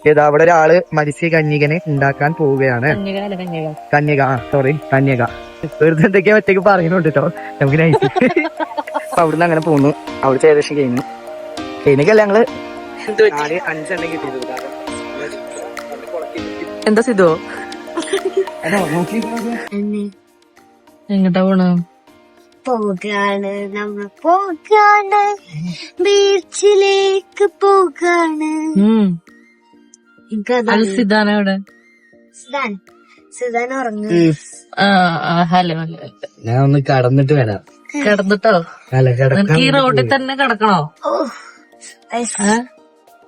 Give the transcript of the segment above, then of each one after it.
ഏതാ അവിടെ ഒരാള് മത്സ്യ കന്യകനെ ഉണ്ടാക്കാൻ പോവുകയാണ്. കന്യക സോറി കന്യക. വെറുതെ എന്തൊക്കെയാ ഒറ്റയ്ക്ക് പറയുന്നുണ്ട് കേട്ടോ. നമുക്ക് നൈറ്റ് അപ്പൊ അവിടുന്ന് അങ്ങനെ പോന്നു. അവിടെ ഏകദേശം കഴിഞ്ഞു. കഴിഞ്ഞിക്കല്ല ഞങ്ങള് 5 കിട്ടിയത്. എന്താ സിദ്ധോ എങ്ങട്ടാ പോണ? പോകാണ് നമ്മൾ പോകാണ് ബീച്ചിലേക്ക് പോകാണ്. സിദ്ധാന എവിടെ? സുധാൻ ഉറങ്ങും. ഹലോ ഞാൻ ഒന്ന് കടന്നിട്ട് വരാം. കിടന്നിട്ടോ? ഈ റോഡിൽ തന്നെ കിടക്കണോ?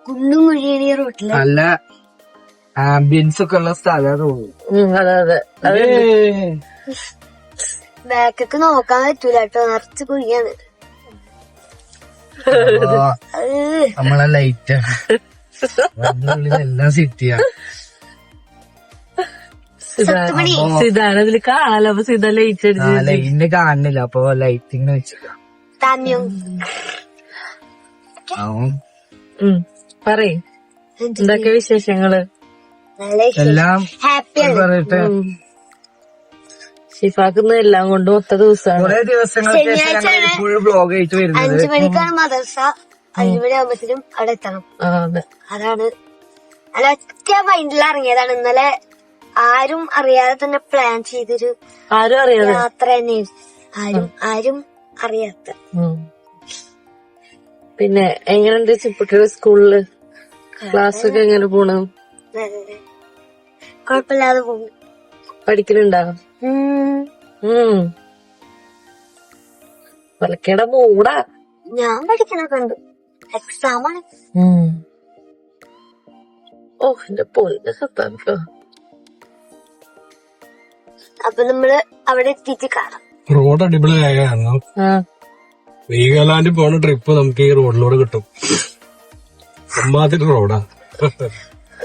കുന്നും കുഴിയണി റോട്ടില് നല്ല ആംബിയൻസ് ഒക്കെ ഉള്ള സ്ഥലം തോന്നുന്നു. അതെ അതെ. ബാക്കൊക്കെ നോക്കാൻ പറ്റൂല കേട്ടോ, നിറച്ച് കുഴിയാണ്. നമ്മളെ ലൈറ്റ് എല്ലാം സിറ്റിയാ. സിദ്ധാന ഇതില് കാണാലോ. അപ്പൊ സിദ്ധ ലൈറ്റ് അടിച്ച് ലൈറ്റിന് കാണുന്നില്ല, അപ്പൊ ലൈറ്റിങ് വെച്ചിട്ടാ. പറയ് എന്തൊക്കെ വിശേഷങ്ങള്? എല്ലാം ഹാപ്പിയാണ്. പറയട്ടെ. ഷിഫാക്കുന്ന എല്ലാം കൊണ്ട് ഒത്ത ദിവസമാണ്. കുറെ ദിവസങ്ങൾക്ക് ശേഷം ഫുൾ ബ്ലോഗ് ആയിട്ട് വരുന്നത്. 5 മണിക്കാണ് മദർസ. 5 മണിയാകുമ്പത്തിനും അവിടെ എത്തണം. അതാണ് അല്ല ഒറ്റ മൈൻഡിൽ ഇറങ്ങിയതാണ്. ഇന്നലെ ആരും അറിയാതെ തന്നെ പ്ലാൻ ചെയ്തൊരു യാത്ര തന്നെയായിരുന്നു. ആരും അറിയാത്ത. പിന്നെ എങ്ങനെയുണ്ട് ചിപ്പക്കുള്ള സ്കൂളില് ക്ലാസ് ഒക്കെ എങ്ങനെ പോണു? കുഴപ്പമില്ലാതെ പോകും. പഠിക്കലുണ്ടോ? പലക്കയുടെ മൂടാ. ഞാൻ പഠിക്കണൊക്കെ ഉണ്ട്. എക്സാമാണ്. ഓ എന്റെ പൊന്നെ സത്താനോ. അപ്പൊ നമ്മള് അവിടെ എത്തിയിട്ട് കാണാം. റോഡ് അടിപൊളിയായ കാരണം വീഗാലാൻഡിൽ പോണ ട്രിപ്പ് നമുക്ക് ഈ റോഡിലൂടെ കിട്ടും. അമ്മാതിരി റോഡാ.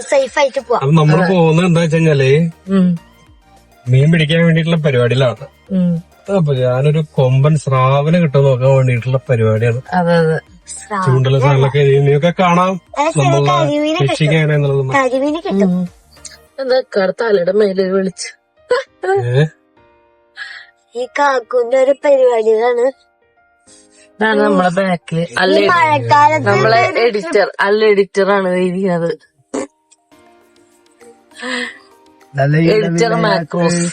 സേഫ് ആയിട്ട് പോവാം. അപ്പൊ നമ്മള് പോകുന്നത് എന്താ വെച്ചാല് മീൻ പിടിക്കാൻ വേണ്ടിയിട്ടുള്ള പരിപാടിയിലാണ്. അപ്പൊ ഞാനൊരു കൊമ്പൻ സ്രാവിനെ കിട്ടാൻ നോക്കാൻ വേണ്ടിയിട്ടുള്ള പരിപാടിയാണ്. ചൂണ്ടുള്ള സാധനങ്ങളൊക്കെ ഇനിയൊക്കെ കാണാം. നമ്മളെ രക്ഷിക്കാനുള്ളത് എന്താ തലയുടെ മേലെ വിളിച്ചു. ഈ കാക്കുന്റെ ഒരു പരിപാടിയാണ്. ഇതാണ് നമ്മളെ ബാക്കില് മഴക്കാലത്ത് നമ്മളെ എഡിറ്ററാണ് ഇരിക്കുന്നത്. Editor macros.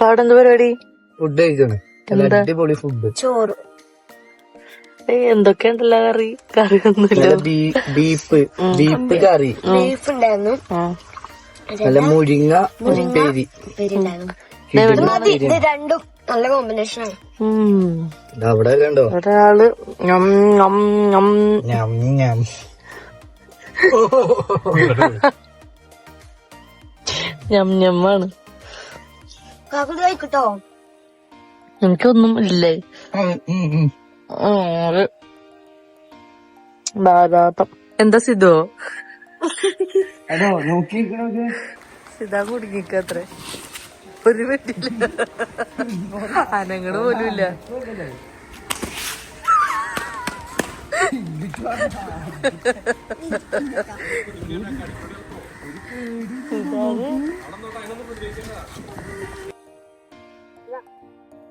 അവിടെ എന്ത് പരിപാടി? ഫുഡ് കഴിക്കണം. അടിപൊളി ഫുഡ്. ചോറ് എന്തൊക്കെയുണ്ടല്ലോ കറി ഒന്നുമില്ല. ബീഫ് കറി, ബീഫ് ഉണ്ടായിരുന്നു. നല്ല മുരിങ്ങ ഉപ്പേരി. ഇത് രണ്ടും നല്ല കോമ്പിനേഷനാണ്. അവിടെ കണ്ടോ ഒരാള് ഞമ്മാണ്. കാക്കു കഴിക്കട്ടോ? എനിക്കൊന്നും ഇല്ലേ. ധാരാളം. എന്താ സിദ്ധോ? സിതാ കുടുങ്ങിക്കത്രേ. ഒരു പറ്റില്ല, അനങ്ങട് പോലുമില്ല.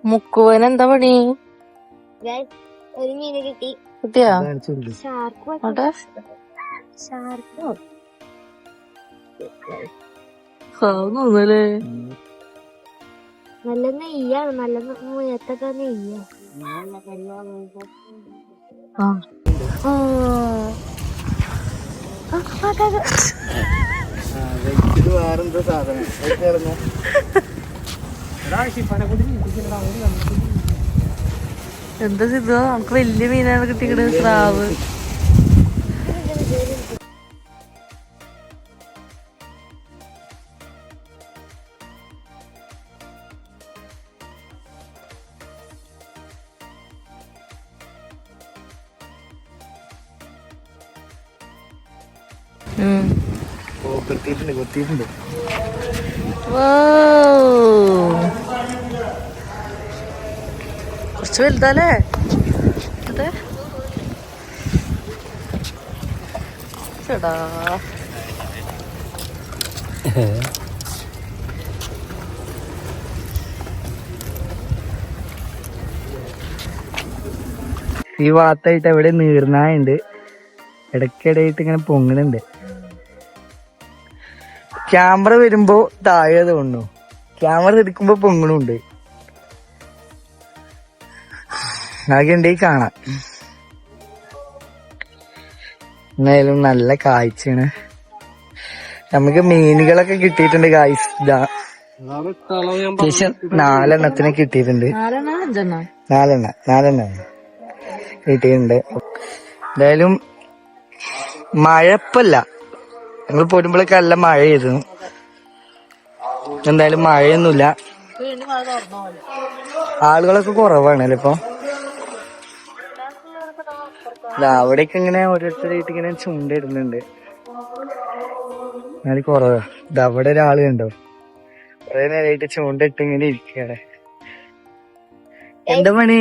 മുക്കുവൻ എന്താ പണി? ഒരു മീന് കിട്ടി. കിട്ടിയാ? തോന്നല്ലേ. നല്ല നെയ്യാണ്. നല്ല മുയത്തൊക്കെ നെയ്യാ. വേറെന്തോ സാധനം. എന്താ സിദ്ധോ? നമുക്ക് വലിയ മീനാണ് കിട്ടിക്കണത്. സ്രാവ്. കൊത്തിയിട്ടുണ്ട്. Wow. കുറച്ച് വലുതല്ലേ അതെ ചേടാ. ഈ ഭാഗത്തായിട്ട് എവിടെ നീർനായുണ്ട്, ഇടയ്ക്കിടയായിട്ട് ഇങ്ങനെ പൊങ്ങണുണ്ട്. ക്യാമറ വരുമ്പോ താഴെ തോന്നുന്നു, ക്യാമറ എടുക്കുമ്പോ പൊങ്ങണുണ്ട്. ആകെ കാണാം. എന്നായാലും നല്ല കാഴ്ചയാണ്. നമുക്ക് മീനുകളൊക്കെ കിട്ടിയിട്ടുണ്ട് ഗായ്സ്. ഇതാ അത്യാവശ്യം 4 കിട്ടിയിട്ടുണ്ട്. 4 കിട്ടിയിട്ടുണ്ട്. എന്തായാലും മഴപ്പല്ല, ഞങ്ങൾ പോരുമ്പോഴൊക്കെ നല്ല മഴ ചെയ്തു. എന്തായാലും മഴയൊന്നുമില്ല, ആളുകളൊക്കെ കുറവാണല്ലോ ഇപ്പൊ. അവിടേക്ക് ഇങ്ങനെ ഓരോരുത്തരായിട്ട് ഇങ്ങനെ ചുണ്ടിടുന്നുണ്ട്. അത് കുറവാ. അവിടെ ഒരാള് കണ്ടോ, കുറെ നേരമായിട്ട് ചൂണ്ടിട്ട് ഇങ്ങനെ ഇരിക്കുകയാണ്. എന്താ പണി?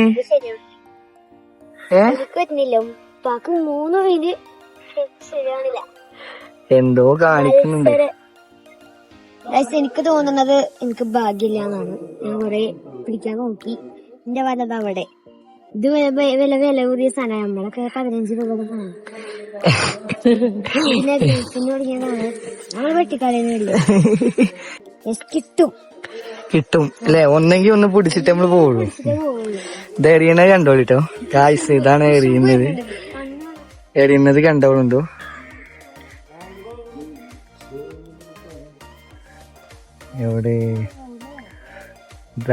എന്തോ കാണിക്കുന്നുണ്ട്. എനിക്ക് തോന്നുന്നത് എനിക്ക് ഭാഗ്യമില്ല എന്നാണ്. ഞാൻ കൊറേ പിടിക്കാൻ നോക്കി, എന്റെ വലത് അവിടെ. ഇത് വില കൂടിയ സ്ഥലം, നമ്മളൊക്കെ 15 രൂപ പിന്നെ തുടങ്ങിയതാണ്. നമ്മള് വെട്ടിക്കാലൊന്നുമില്ല, കിട്ടും അല്ലെ? ഒന്നെങ്കിൽ ഒന്ന് പിടിച്ചിട്ട് നമ്മള് പോവുള്ളൂ. ഇത് എറിയണത് കണ്ടോളിട്ടോ ഗായ്സ്, ഇതാണ് എറിയുന്നത് കണ്ടോളുണ്ടോ? എവിടെ?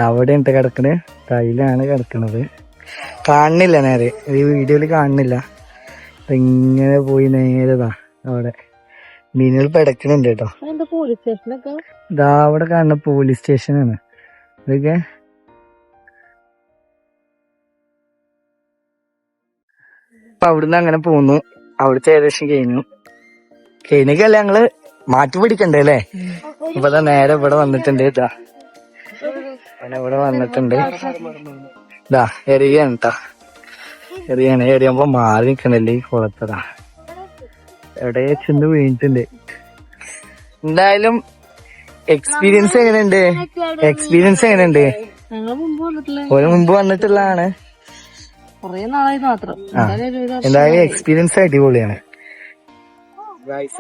അവിടെ ഉണ്ട് കിടക്കണേ, കയ്യിലാണ് കിടക്കണത്. കാണുന്നില്ല, നേരെ ഈ വീഡിയോയില് കാണുന്നില്ല. ഇങ്ങനെ പോയി നേരതാ അവിടെ മീനുകൾ പിടക്കണുണ്ട് കേട്ടോ. ഇതാ അവിടെ കാണുന്ന പോലീസ് സ്റ്റേഷനാണ്. ഇതൊക്കെ അപ്പൊ അവിടുന്ന് അങ്ങനെ പോന്നു. അവിടുത്തെ ഏകദേശം കഴിഞ്ഞൊക്കെയല്ല, ഞങ്ങള് മാറ്റി പിടിക്കണ്ടേ അല്ലേ? ഇപ്പൊ നേരെ ഇവിടെ വന്നിട്ടുണ്ട്. ഇതാ ഇവിടെ വന്നിട്ടുണ്ട്. ഇതാ എറിയാണ് കേട്ടാ, എറിയുമ്പോ മാറി നിക്കണല്ലേ ഈ കുളത്തതാ, എവിടെ ചെന്ന് വീണിട്ടുണ്ട്. എന്തായാലും എക്സ്പീരിയൻസ് എങ്ങനെയുണ്ട്? ഒരു മുമ്പ് വന്നിട്ടുള്ളതാണ്. എന്തായാലും എക്സ്പീരിയൻസ് അടിപൊളിയാണ്.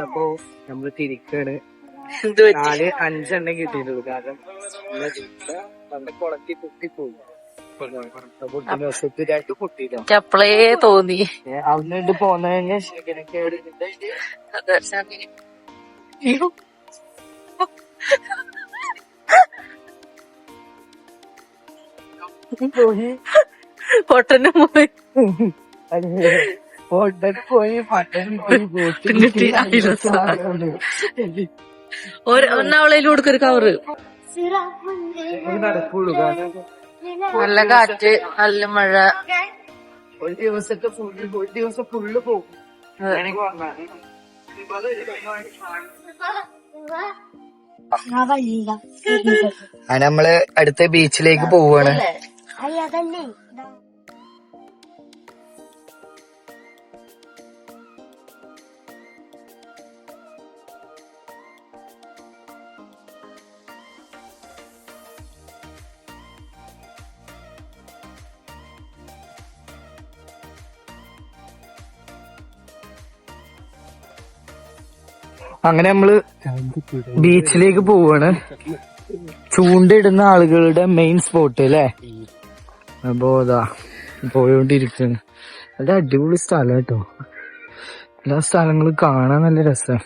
അപ്പോ നമ്മള് തിരിക്കാണ്. 4-5 കിട്ടിയിട്ടുള്ളൂ. കാരണം കുളത്തി പൊട്ടിപ്പോയി. ചപ്പളേ തോന്നി അവിടുന്ന് പോന്ന പൊട്ടനും പോയി ഒന്നവളയിലും കൊടുക്കൊരു കവറ്. നടക്കുള്ളൂ, കാരണം നല്ല കാറ്റ്, നല്ല മഴ. ഒരു ദിവസം ഫുള്ള് പോകും. നമ്മള് അടുത്ത ബീച്ചിലേക്ക് പോവാണ്. അങ്ങനെ നമ്മള് ബീച്ചിലേക്ക് പോവാണ്. ചൂണ്ടയിടുന്ന ആളുകളുടെ മെയിൻ സ്പോട്ട് അല്ലേ? അപ്പോ അതാ പോയോണ്ടിരിക്കാണ്. നല്ല അടിപൊളി സ്ഥലം കേട്ടോ. എല്ലാ സ്ഥലങ്ങളും കാണാൻ നല്ല രസമാണ്.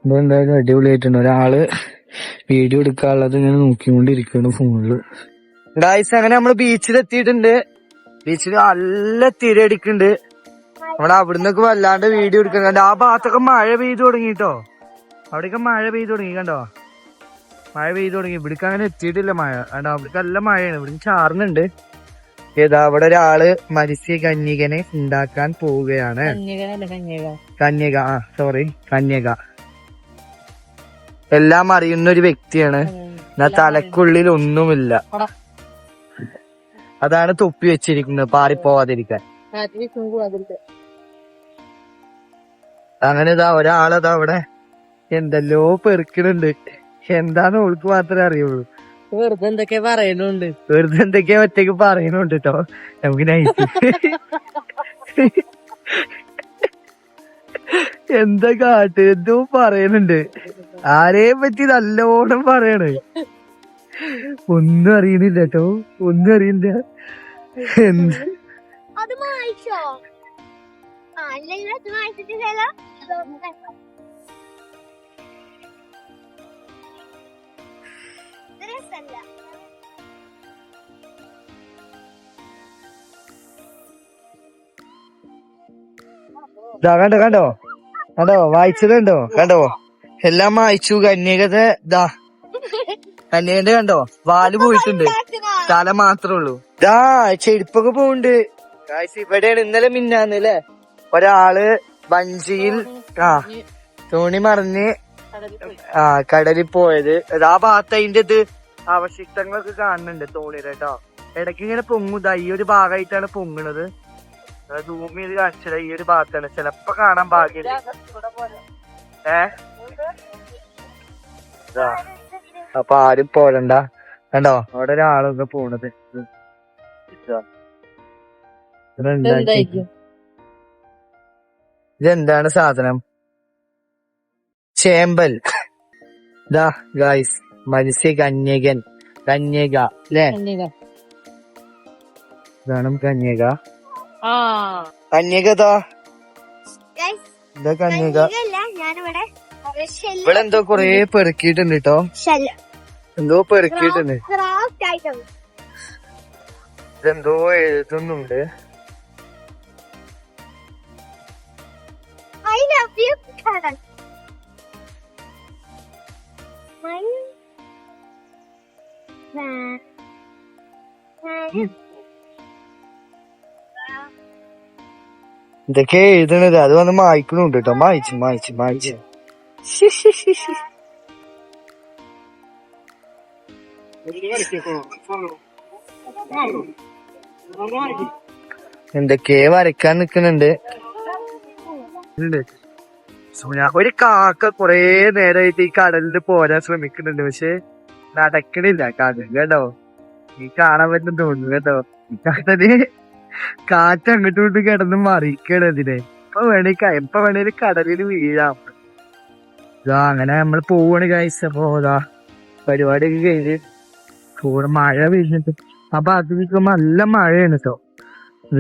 ഇപ്പൊ എന്തായാലും അടിപൊളിയായിട്ടുണ്ട്. ഒരാള് വീഡിയോ എടുക്കാനുള്ളത് ഇങ്ങനെ നോക്കിക്കൊണ്ടിരിക്കുകയാണ് ഫോണില്. ഗായ്സ്, അങ്ങനെ നമ്മള് ബീച്ചിലെത്തിയിട്ടുണ്ട്. ബീച്ചിൽ നല്ല തിരയടിക്കുന്നുണ്ട്. നമ്മള് അവിടുന്നൊക്കെ വല്ലാണ്ട് വീഡിയോ എടുക്കുന്നുണ്ട്. ആ ഭാഗത്തൊക്കെ മഴ പെയ്തു തുടങ്ങിട്ടോ. അവിടേക്ക് മഴ പെയ്തു തുടങ്ങി കണ്ടോ, മഴ പെയ്തു തുടങ്ങി. ഇവിടേക്ക് അങ്ങനെ എത്തിയിട്ടില്ല മഴ. കണ്ടോ, അവിടേക്ക് നല്ല മഴയാണ്. ഇവിടെ ചാർന്നുണ്ട്. ഏതാ അവിടെ ഒരാള് മത്സ്യകന്യകനെ ഉണ്ടാക്കാൻ പോവുകയാണ്. കന്യക എല്ലാം അറിയുന്ന ഒരു വ്യക്തിയാണ്. എന്നാ തലക്കുള്ളിൽ ഒന്നുമില്ല. അതാണ് തൊപ്പി വെച്ചിരിക്കുന്നത് പാറിപ്പോവാതിരിക്കാൻ. അങ്ങനെ ഇതാ ഒരാളതാ അവിടെ എന്തെല്ലോ പെറുക്കണുണ്ട്. എന്താന്ന് ഓൾക്ക് മാത്രമേ അറിയുള്ളൂ. വെറുതെ എന്തൊക്കെ പറയുന്നുണ്ട്. വെറുതെ എന്തൊക്കെയാ ഒറ്റയ്ക്ക് പറയുന്നുണ്ട് കേട്ടോ. നമുക്ക് നൈസ് എന്താ കാട്ട് എന്തോ പറയുന്നുണ്ട്. ആരെയും പറ്റി നല്ലോണം പറയണ്. ഒന്നും അറിയണില്ല കേട്ടോ, ഒന്നും അറിയില്ല. എന്ത് അത് വായിച്ചോ? അല്ലെങ്കിൽ അത് വായിച്ചിട്ടില്ലല്ലോ. രസല്ല. കണ്ടോ കണ്ടോ കണ്ടോ വായിച്ചതുണ്ടോ? കണ്ടോ എല്ലാം വായിച്ചു. കന്യകത ഇതാ, കന്യകന്റെ കണ്ടോ വാല് പോയിട്ടുണ്ട്, തല മാത്രമേ ഉള്ളൂ. ഇതാ ചെരുപ്പൊക്കെ പോവുണ്ട്. ഇവിടെയാണ് ഇന്നലെ മിന്നാന്നല്ലേ ഒരാള് വഞ്ചിയിൽ തോണി മറിഞ്ഞ് കടലിൽ പോയത്. ആ ഭാഗത്ത് അതിന്റെ ഇത് അവശിഷ്ടങ്ങളൊക്കെ കാണുന്നുണ്ട് തോണിയുടെ കേട്ടോ. ഇടയ്ക്ക് ഇങ്ങനെ പൊങ്ങുതാ. ഈ ഒരു ഭാഗമായിട്ടാണ് പൊങ്ങണത്. സൂം ചെയ്ത് കാണിച്ചത് ഈ ഒരു ഭാഗത്താണ്. ചിലപ്പോ കാണാൻ ഭാഗ്യം. അപ്പൊ ആരും പോരണ്ട. കണ്ടോ അവിടെ ഒരാളൊക്കെ പോണത്. ഇതെന്താണ് സാധനം? ചേമ്പൽ. ഇതാ ഗായ്സ് മത്സ്യ കന്യകൻ, കന്യക അല്ലേ? ഇതാണ് കന്യക. കന്യകതാ ഇതാ കന്യക. ഞാനിവിടെ ഇവിടെ എന്തോ കൊറേ പെറുക്കിയിട്ടുണ്ട് കേട്ടോ. എന്തോ പെറുക്കിയിട്ടുണ്ട്. ഇതെന്തോ എഴുതുന്നുണ്ട്. I love you. ഇതൊക്കെ എഴുതണത് അത് വന്ന് മായ്ക്കണുണ്ട് കേട്ടോ. മായിച്ച് എന്തൊക്കെയോ വരയ്ക്കാൻ നിക്കണുണ്ട്. ഒരു കാക്ക കൊറേ നേരമായിട്ട് ഈ കടലിൽ പോരാൻ ശ്രമിക്കുന്നുണ്ട്. പക്ഷെ നടക്കണില്ല കടൽ കേട്ടോ. ഈ കാണാൻ പറ്റും തോന്നുന്നു കേട്ടോ. കടല് കാറ്റ് അങ്ങോട്ടും ഇങ്ങോട്ടും കിടന്ന് മറിക്കണം ഇതിനെ. എപ്പ വേണേലും കടലിൽ വീഴാം. ഇതാ അങ്ങനെ നമ്മൾ പോവാണ് ഗൈസ്. അപ്പൊ ഇതാ പരിപാടിയൊക്കെ കഴിഞ്ഞ് കൂടെ മഴ പെയ്ഞ്ഞിട്ട് അപ്പൊ അത് നിൽക്കുമ്പോ നല്ല മഴയാണ് കേട്ടോ.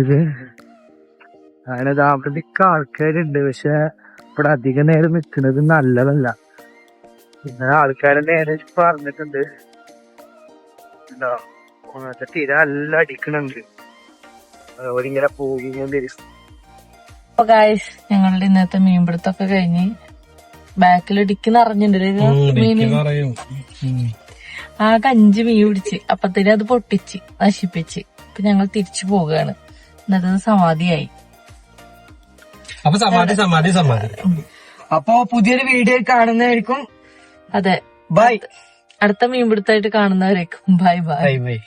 ഇത് അങ്ങനെ അവിടേക്ക് ആൾക്കാരുണ്ട്. പക്ഷെ ഇവിടെ അധികം നേരം നിൽക്കുന്നത് നല്ലതല്ല. പിന്നെ ആൾക്കാരെ നേരെ പറഞ്ഞിട്ടുണ്ട് എന്താ തിര നല്ല അടിക്കണുണ്ട്. അവരിങ്ങനെ പോകിക്കൊണ്ടിരിക്കും. അപ്പൊ ഗായ്സ് ഞങ്ങളുടെ ഇന്നത്തെ മീൻപിടുത്തൊക്കെ കഴിഞ്ഞ് ബാക്കിൽ ഇടിക്ക് നിറഞ്ഞിട്ടുണ്ട് മീന്. ആകെ 5 മീൻ പിടിച്ച് അപ്പത്തേനും അത് പൊട്ടിച്ച് നശിപ്പിച്ച്. ഇപ്പൊ ഞങ്ങൾ തിരിച്ചു പോവുകയാണ്. എന്നിട്ട് സമാധിയായി. അപ്പൊ സമാധി. അപ്പൊ പുതിയൊരു വീഡിയോ കാണുന്നതായിരിക്കും. അതെ, ബൈ. അടുത്ത മീൻപിടുത്തായിട്ട് കാണുന്നവരേക്കും. Bye bye. ബൈ.